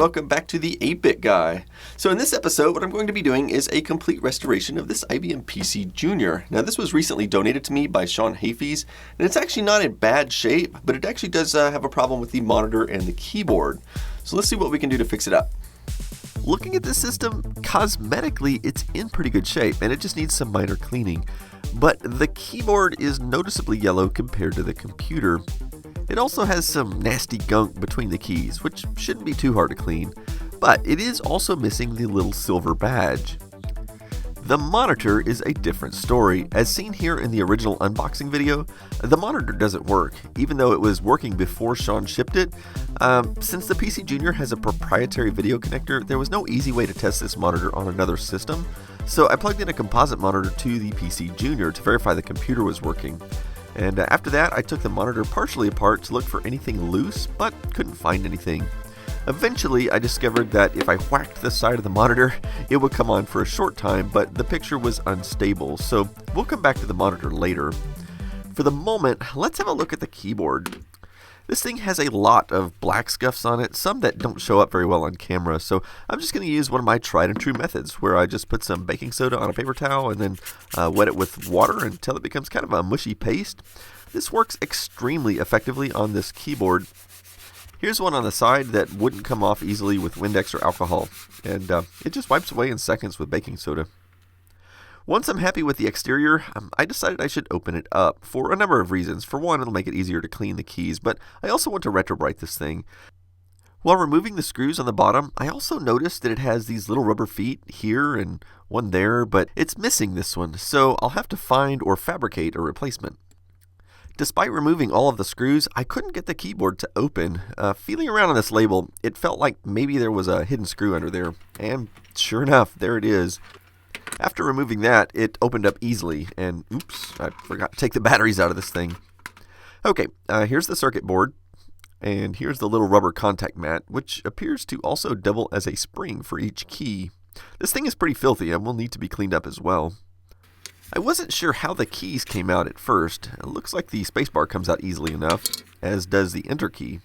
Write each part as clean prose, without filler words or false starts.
welcome back to the 8-Bit Guy. So in this episode, what I'm going to be doing is a complete restoration of this IBM PCjr. Now this was recently donated to me by Sean Hafeys, and it's actually not in bad shape, but it actually does have a problem with the monitor and the keyboard. So let's see what we can do to fix it up. Looking at this system, cosmetically it's in pretty good shape, and it just needs some minor cleaning. But the keyboard is noticeably yellow compared to the computer. It also has some nasty gunk between the keys, which shouldn't be too hard to clean, but it is also missing the little silver badge. The monitor is a different story. As seen here in the original unboxing video, the monitor doesn't work, even though it was working before Sean shipped it. Since the PCjr has a proprietary video connector, there was no easy way to test this monitor on another system, so I plugged in a composite monitor to the PCjr to verify the computer was working. And after that, I took the monitor partially apart to look for anything loose, but couldn't find anything. Eventually, I discovered that if I whacked the side of the monitor, it would come on for a short time, but the picture was unstable, so we'll come back to the monitor later. For the moment, let's have a look at the keyboard. This thing has a lot of black scuffs on it, some that don't show up very well on camera, so I'm just going to use one of my tried and true methods where I just put some baking soda on a paper towel and then wet it with water until it becomes kind of a mushy paste. This works extremely effectively on this keyboard. Here's one on the side that wouldn't come off easily with Windex or alcohol, and it just wipes away in seconds with baking soda. Once I'm happy with the exterior, I decided I should open it up for a number of reasons. For one, it'll make it easier to clean the keys, but I also want to retrobrite this thing. While removing the screws on the bottom, I also noticed that it has these little rubber feet here and one there, but it's missing this one, so I'll have to find or fabricate a replacement. Despite removing all of the screws, I couldn't get the keyboard to open. Feeling around on this label, it felt like maybe there was a hidden screw under there, and sure enough, there it is. After removing that, it opened up easily, and oops, I forgot to take the batteries out of this thing. Okay, here's the circuit board, and here's the little rubber contact mat, which appears to also double as a spring for each key. This thing is pretty filthy and will need to be cleaned up as well. I wasn't sure how the keys came out at first. It looks like the spacebar comes out easily enough, as does the enter key.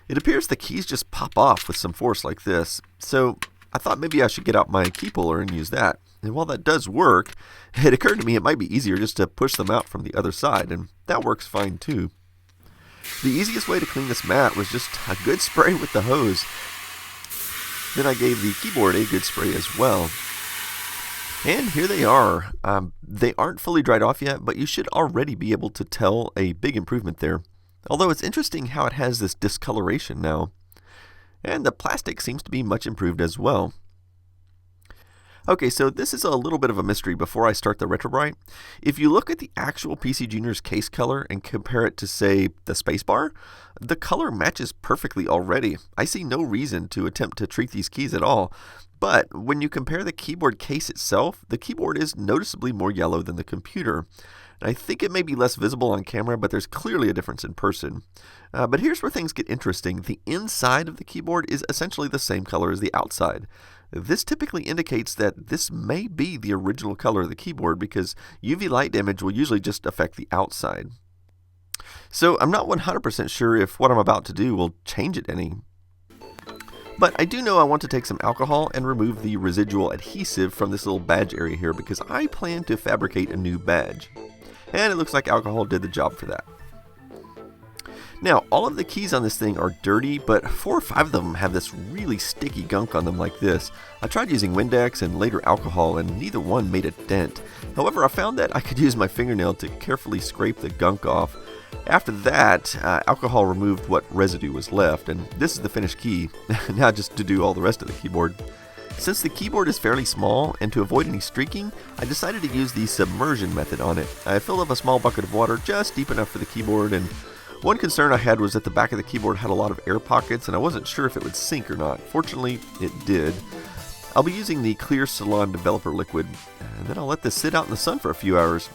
It appears the keys just pop off with some force like this, so I thought maybe I should get out my key puller and use that. And while that does work, it occurred to me it might be easier just to push them out from the other side, and that works fine too. The easiest way to clean this mat was just a good spray with the hose. Then I gave the keyboard a good spray as well. And here they are. They aren't fully dried off yet, but you should already be able to tell a big improvement there. Although it's interesting how it has this discoloration now. And the plastic seems to be much improved as well. Okay, so this is a little bit of a mystery before I start the retrobrite. If you look at the actual PCjr's case color and compare it to, say, the spacebar, the color matches perfectly already. I see no reason to attempt to treat these keys at all. But when you compare the keyboard case itself, the keyboard is noticeably more yellow than the computer. I think it may be less visible on camera, but there's clearly a difference in person. But here's where things get interesting. The inside of the keyboard is essentially the same color as the outside. This typically indicates that this may be the original color of the keyboard because UV light damage will usually just affect the outside. So I'm not 100% sure if what I'm about to do will change it any. But I do know I want to take some alcohol and remove the residual adhesive from this little badge area here because I plan to fabricate a new badge. And it looks like alcohol did the job for that. Now, all of the keys on this thing are dirty, but 4 or 5 of them have this really sticky gunk on them like this. I tried using Windex and later alcohol, and neither one made a dent. However, I found that I could use my fingernail to carefully scrape the gunk off. After that, alcohol removed what residue was left, and this is the finished key. Now just to do all the rest of the keyboard. Since the keyboard is fairly small, and to avoid any streaking, I decided to use the submersion method on it. I filled up a small bucket of water just deep enough for the keyboard, and one concern I had was that the back of the keyboard had a lot of air pockets, and I wasn't sure if it would sink or not. Fortunately, it did. I'll be using the clear Salon Developer Liquid, and then I'll let this sit out in the sun for a few hours.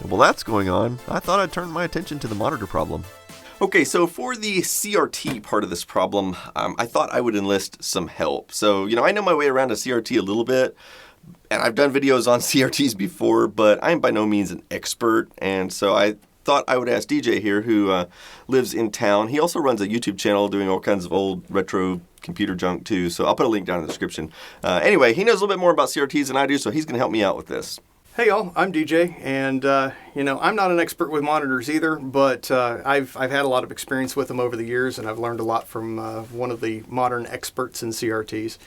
And while that's going on, I thought I'd turn my attention to the monitor problem. Okay, so for the CRT part of this problem, I thought I would enlist some help. So, I know my way around a CRT a little bit, and I've done videos on CRTs before, but I'm by no means an expert, and so I thought I would ask DJ here, who lives in town. He also runs a YouTube channel doing all kinds of old retro computer junk too, so I'll put a link down in the description. Anyway, he knows a little bit more about CRTs than I do, so he's going to help me out with this. Hey y'all, I'm DJ, and you know, I'm not an expert with monitors either, but I've had a lot of experience with them over the years, and I've learned a lot from one of the modern experts in CRTs.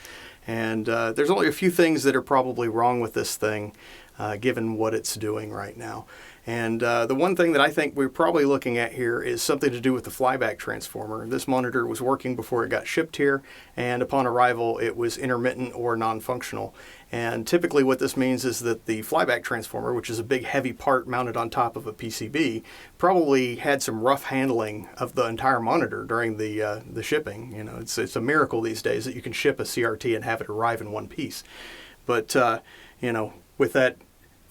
And there's only a few things that are probably wrong with this thing, given what it's doing right now. And the one thing that I think we're probably looking at here is something to do with the flyback transformer. This monitor was working before it got shipped here, and upon arrival it was intermittent or non-functional. And typically what this means is that the flyback transformer, which is a big heavy part mounted on top of a PCB, probably had some rough handling of the entire monitor during the shipping. You know, it's a miracle these days that you can ship a CRT and have it arrive in one piece. But you know, with that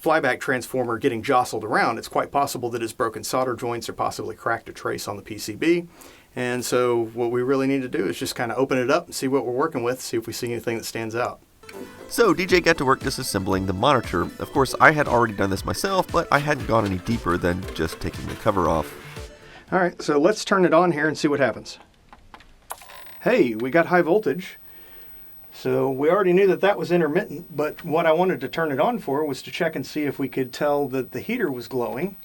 flyback transformer getting jostled around, it's quite possible that it's broken solder joints or possibly cracked a trace on the PCB. And so what we really need to do is just kind of open it up and see what we're working with, see if we see anything that stands out. So DJ got to work disassembling the monitor. Of course, I had already done this myself, but I hadn't gone any deeper than just taking the cover off. All right, so let's turn it on here and see what happens. Hey, we got high voltage. So we already knew that that was intermittent, but what I wanted to turn it on for was to check and see if we could tell that the heater was glowing.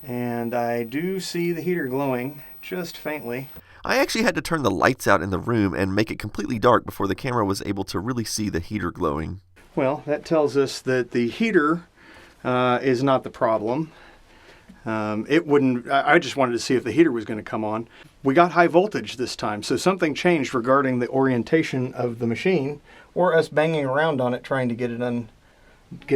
And I do see the heater glowing, just faintly. I actually had to turn the lights out in the room and make it completely dark before the camera was able to really see the heater glowing. Well, that tells us that the heater is not the problem. I just wanted to see if the heater was going to come on. We got high voltage this time, so something changed regarding the orientation of the machine, or us banging around on it trying to get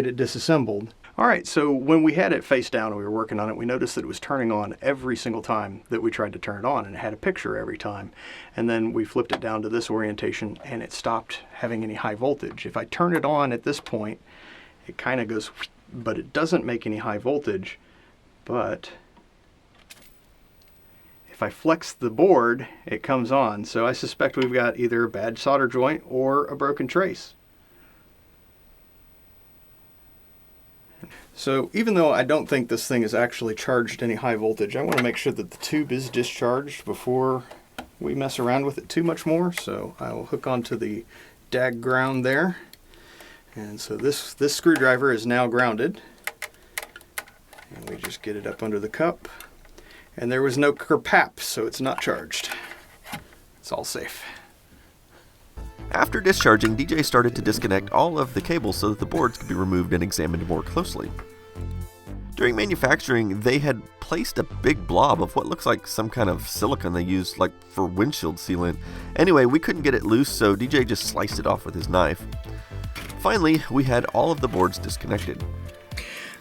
it disassembled. All right, so when we had it face down and we were working on it, we noticed that it was turning on every single time that we tried to turn it on, and it had a picture every time. And then we flipped it down to this orientation and it stopped having any high voltage. If I turn it on at this point, it kind of goes, but it doesn't make any high voltage. But if I flex the board, it comes on. So I suspect we've got either a bad solder joint or a broken trace. So even though I don't think this thing is actually charged any high voltage, I want to make sure that the tube is discharged before we mess around with it too much more. So I will hook onto the DAG ground there. And so this screwdriver is now grounded. And we just get it up under the cup. And there was no kerpap, so it's not charged. It's all safe. After discharging, DJ started to disconnect all of the cables so that the boards could be removed and examined more closely. During manufacturing, they had placed a big blob of what looks like some kind of silicone they used like for windshield sealant. Anyway, we couldn't get it loose, so DJ just sliced it off with his knife. Finally, we had all of the boards disconnected.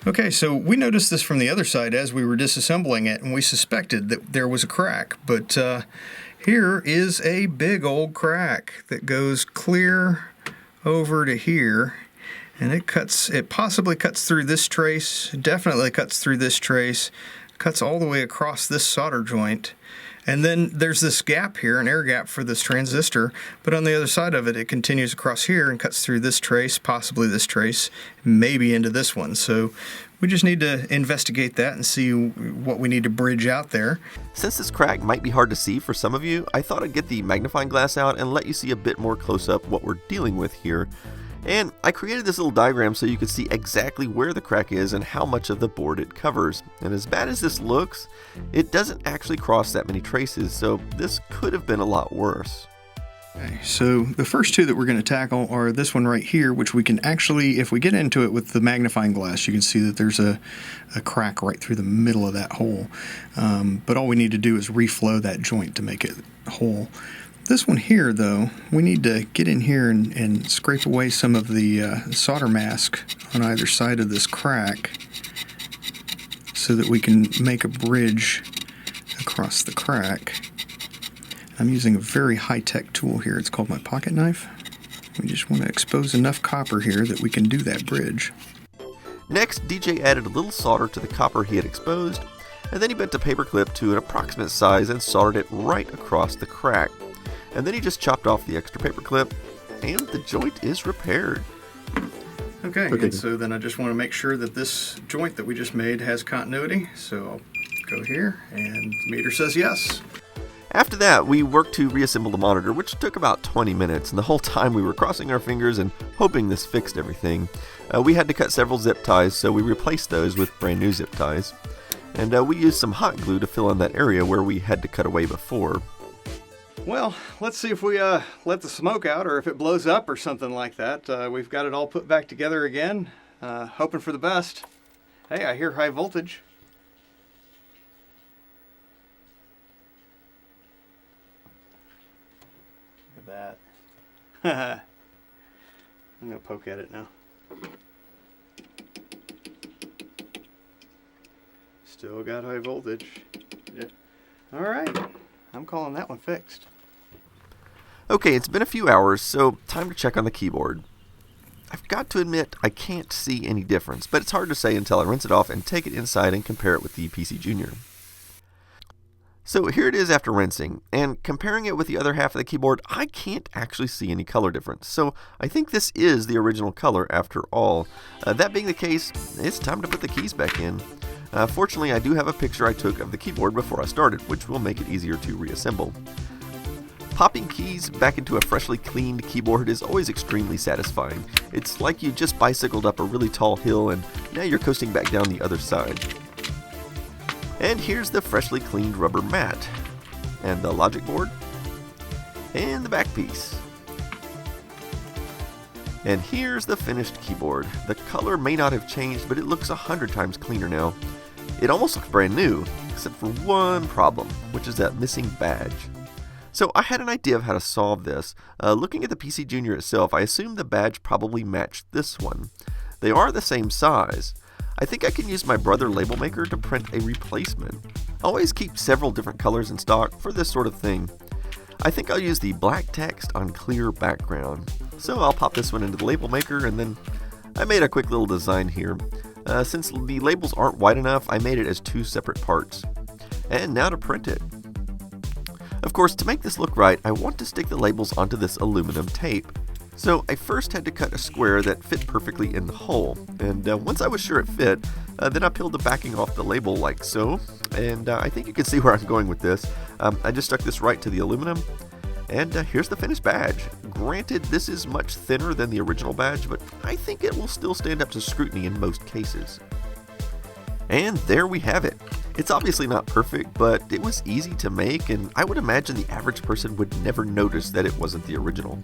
Okay, so we noticed this from the other side as we were disassembling it, and we suspected that there was a crack, but here is a big old crack that goes clear over to here, and it possibly cuts through this trace, definitely cuts through this trace, cuts all the way across this solder joint, and then there's this gap here, an air gap for this transistor, but on the other side of it, it continues across here and cuts through this trace, possibly this trace, maybe into this one. So we just need to investigate that and see what we need to bridge out there. Since this crack might be hard to see for some of you, I thought I'd get the magnifying glass out and let you see a bit more close up what we're dealing with here. And I created this little diagram so you could see exactly where the crack is and how much of the board it covers. And as bad as this looks, it doesn't actually cross that many traces, so this could have been a lot worse. Okay, so the first two that we're going to tackle are this one right here, which we can actually, if we get into it with the magnifying glass, you can see that there's a crack right through the middle of that hole. But all we need to do is reflow that joint to make it whole. This one here, though, we need to get in here and scrape away some of the solder mask on either side of this crack so that we can make a bridge across the crack. I'm using a very high-tech tool here. It's called my pocket knife. We just want to expose enough copper here that we can do that bridge. Next, DJ added a little solder to the copper he had exposed, and then he bent a paper clip to an approximate size and soldered it right across the crack. And then he just chopped off the extra paper clip, and the joint is repaired. Okay, and so then I just want to make sure that this joint that we just made has continuity. So I'll go here, and the meter says yes. After that, we worked to reassemble the monitor, which took about 20 minutes, and the whole time we were crossing our fingers and hoping this fixed everything. We had to cut several zip ties, so we replaced those with brand new zip ties. And we used some hot glue to fill in that area where we had to cut away before. Well, let's see if we let the smoke out or if it blows up or something like that. We've got it all put back together again, hoping for the best. Hey, I hear high voltage. Look at that. I'm going to poke at it now. Still got high voltage. Yeah. All right. I'm calling that one fixed. Okay, it's been a few hours, so time to check on the keyboard. I've got to admit I can't see any difference, but it's hard to say until I rinse it off and take it inside and compare it with the PCjr. So here it is after rinsing, and comparing it with the other half of the keyboard, I can't actually see any color difference. So I think this is the original color after all. That being the case, it's time to put the keys back in. Fortunately, I do have a picture I took of the keyboard before I started, which will make it easier to reassemble. Popping keys back into a freshly cleaned keyboard is always extremely satisfying. It's like you just bicycled up a really tall hill and now you're coasting back down the other side. And here's the freshly cleaned rubber mat, and the logic board, and the back piece. And here's the finished keyboard. The color may not have changed, but it looks 100 times cleaner now. It almost looks brand new, except for one problem, which is that missing badge. So I had an idea of how to solve this. Looking at the PCjr itself, I assumed the badge probably matched this one. They are the same size. I think I can use my Brother label maker to print a replacement. I always keep several different colors in stock for this sort of thing. I think I'll use the black text on clear background. So I'll pop this one into the label maker, and then I made a quick little design here. Since the labels aren't wide enough, I made it as two separate parts. And now to print it. Of course, to make this look right, I want to stick the labels onto this aluminum tape. So I first had to cut a square that fit perfectly in the hole, and once I was sure it fit, then I peeled the backing off the label like so, and I think you can see where I'm going with this. I just stuck this right to the aluminum, and here's the finished badge. Granted, this is much thinner than the original badge, but I think it will still stand up to scrutiny in most cases. And there we have it. It's obviously not perfect, but it was easy to make, and I would imagine the average person would never notice that it wasn't the original.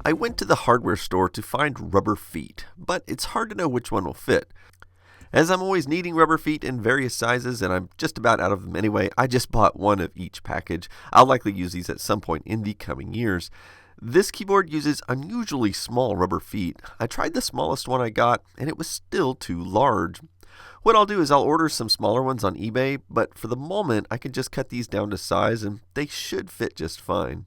I went to the hardware store to find rubber feet, but it's hard to know which one will fit. As I'm always needing rubber feet in various sizes, and I'm just about out of them anyway, I just bought one of each package. I'll likely use these at some point in the coming years. This keyboard uses unusually small rubber feet. I tried the smallest one I got, and it was still too large. What I'll do is I'll order some smaller ones on eBay, but for the moment I can just cut these down to size and they should fit just fine.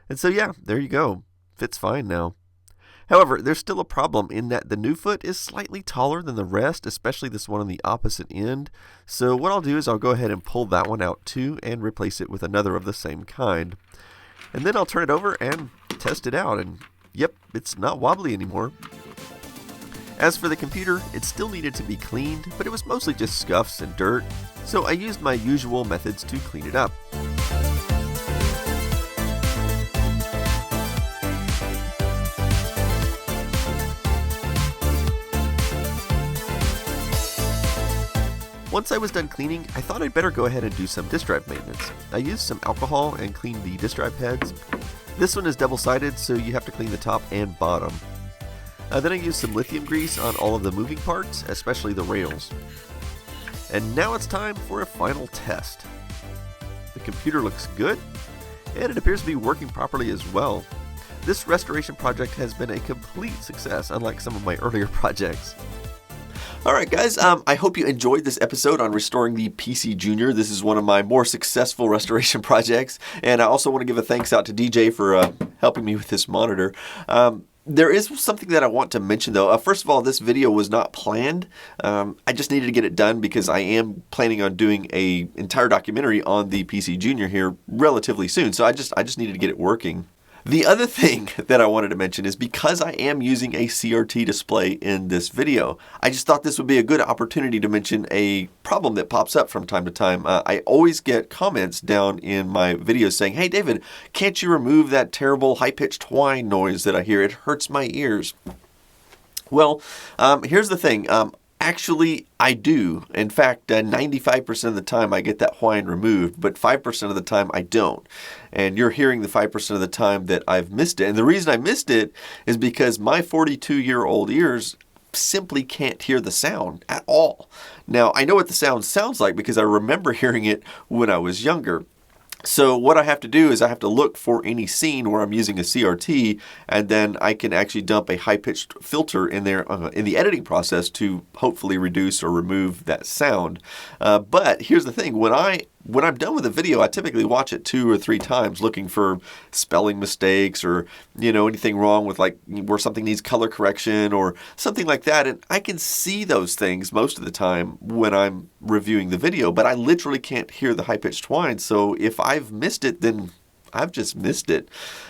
And so yeah, there you go. Fits fine now. However, there's still a problem in that the new foot is slightly taller than the rest, especially this one on the opposite end. So what I'll do is I'll go ahead and pull that one out too and replace it with another of the same kind. And then I'll turn it over and test it out, and yep, it's not wobbly anymore. As for the computer, it still needed to be cleaned, but it was mostly just scuffs and dirt, so I used my usual methods to clean it up. Once I was done cleaning, I thought I'd better go ahead and do some disk drive maintenance. I used some alcohol and cleaned the disk drive heads. This one is double-sided, so you have to clean the top and bottom. Then I used some lithium grease on all of the moving parts, especially the rails. And now it's time for a final test. The computer looks good, and it appears to be working properly as well. This restoration project has been a complete success, unlike some of my earlier projects. Alright guys, I hope you enjoyed this episode on restoring the PCjr. This is one of my more successful restoration projects, and I also want to give a thanks out to DJ for helping me with this monitor. There is something that I want to mention though. First of all, this video was not planned. I just needed to get it done because I am planning on doing an entire documentary on the PCjr here relatively soon, so I just needed to get it working. The other thing that I wanted to mention is because I am using a CRT display in this video, I just thought this would be a good opportunity to mention a problem that pops up from time to time. I always get comments down in my videos saying, "Hey David, can't you remove that terrible high-pitched whine noise that I hear? It hurts my ears." Well, here's the thing. Actually, I do. In fact, 95% of the time I get that whine removed, but 5% of the time I don't. And you're hearing the 5% of the time that I've missed it. And the reason I missed it is because my 42-year-old ears simply can't hear the sound at all. Now, I know what the sound sounds like because I remember hearing it when I was younger. So what I have to do is I have to look for any scene where I'm using a CRT, and then I can actually dump a high-pitched filter in there in the editing process to hopefully reduce or remove that sound. But here's the thing. When I'm done with a video, I typically watch it 2 or 3 times looking for spelling mistakes or, anything wrong with like where something needs color correction or something like that. And I can see those things most of the time when I'm reviewing the video, but I literally can't hear the high-pitched whine. So if I've missed it, then I've just missed it.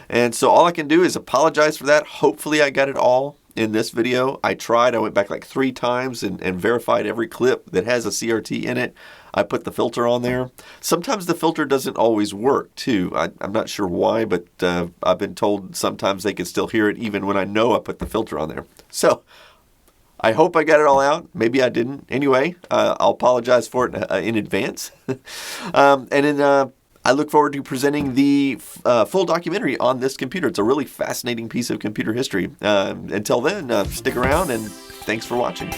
And so all I can do is apologize for that. Hopefully I got it all in this video. I went back like 3 times and verified every clip that has a CRT in it. I put the filter on there. Sometimes the filter doesn't always work too. I'm not sure why, but I've been told sometimes they can still hear it even when I know I put the filter on there. So I hope I got it all out. Maybe I didn't. Anyway, I'll apologize for it in advance. And then I look forward to presenting the full documentary on this computer. It's a really fascinating piece of computer history. Until then, stick around and thanks for watching.